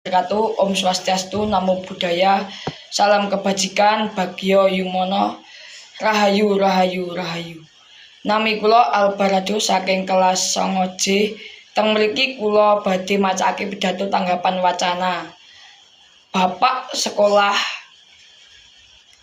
Om Swastiastu, Namo Buddhaya, salam kebajikan, bagyo yumono, rahayu rahayu rahayu. Nami kula Albarado saking kelas 9J. Teng mriki kula badhe macake pidato tanggapan wacana. Bapak sekolah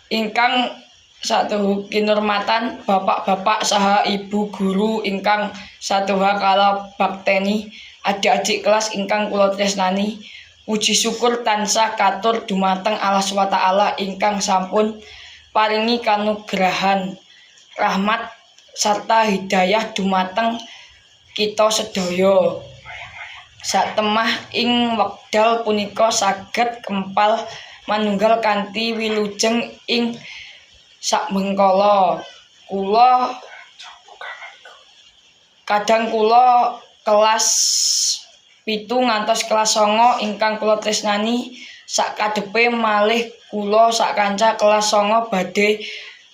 ingkang satuhu kinurmatan, bapak-bapak saha ibu guru ingkang satuha kala bakteni, adik-adik kelas ingkang kula tresnani. Puji syukur tansah katur dumateng Allah SWT ingkang sampun paringi kanugrahan, rahmat sarta hidayah dumateng kita sedaya. Satemah ing wekdal punika saged kempal manunggal kanthi wilujeng ing sakbengkala. Kadang kula kelas 7 ngantos kelas 9 ingkang kula tresnani, sakadepe malih kula sakanca kelas 9 badhe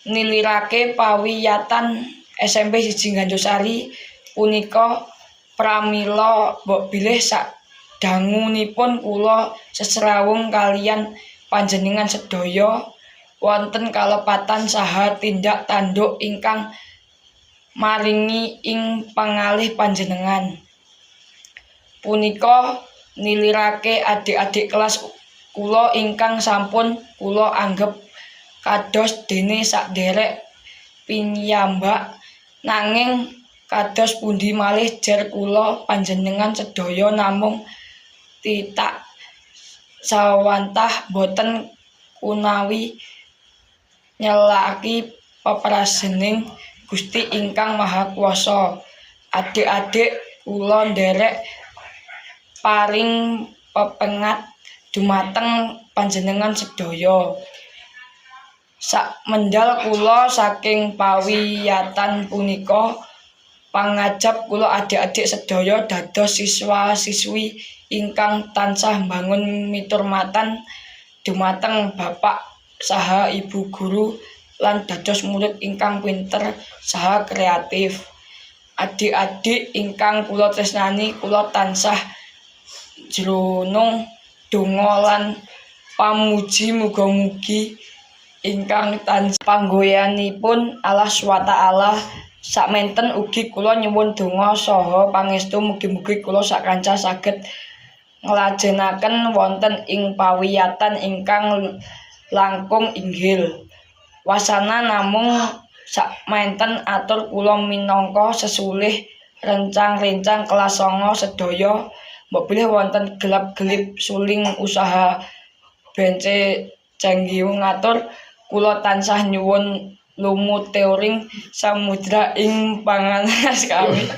nilirake pawiyatan SMP 1 Ganjosari punika pramila mbok bilih sadangunipun kula sesrawung kaliyan panjenengan sedaya wonten kalepatan saha tindak tanduk ingkang maringi ing pangalih panjenengan. Punika nilirake adik-adik kelas kula ingkang sampun kula anggep kados dene sakderek piyambak, nanging kados pundi malih jar kula panjenengan sedaya namung titak sawantah boten kunawi nyelaki peprasening Gusti ingkang Maha Kuwasa. Adik-adik kula nderek paring pepengat dumateng panjenengan sedaya. Sakmendal kula saking pawiyatan punika pangajap kula adik-adik sedaya dados siswa-siswi ingkang tansah mbangun miturmatan dumateng bapak saha ibu guru lan dados murid ingkang pinter saha kreatif. Adik-adik ingkang kula tresnani, kula tansah jroning donga lan pamuji muga-mugi ingkang tansah panggoyanipun Allah SWT sakmenten ugi kula nyuwun donga saha pangestu mugi-mugi kula sakanca saged nglajenaken wonten ing pawiyatan ingkang langkung inggil. Wasana namung sakmenten atur kula minangka sesulih rencang-rencang kelas 9 sedaya. Mbok bilih wonten gelap-gelip suling usaha bence cenggi ngatur kula tansah nyuwun lumut teoring samudra ing panganas kami.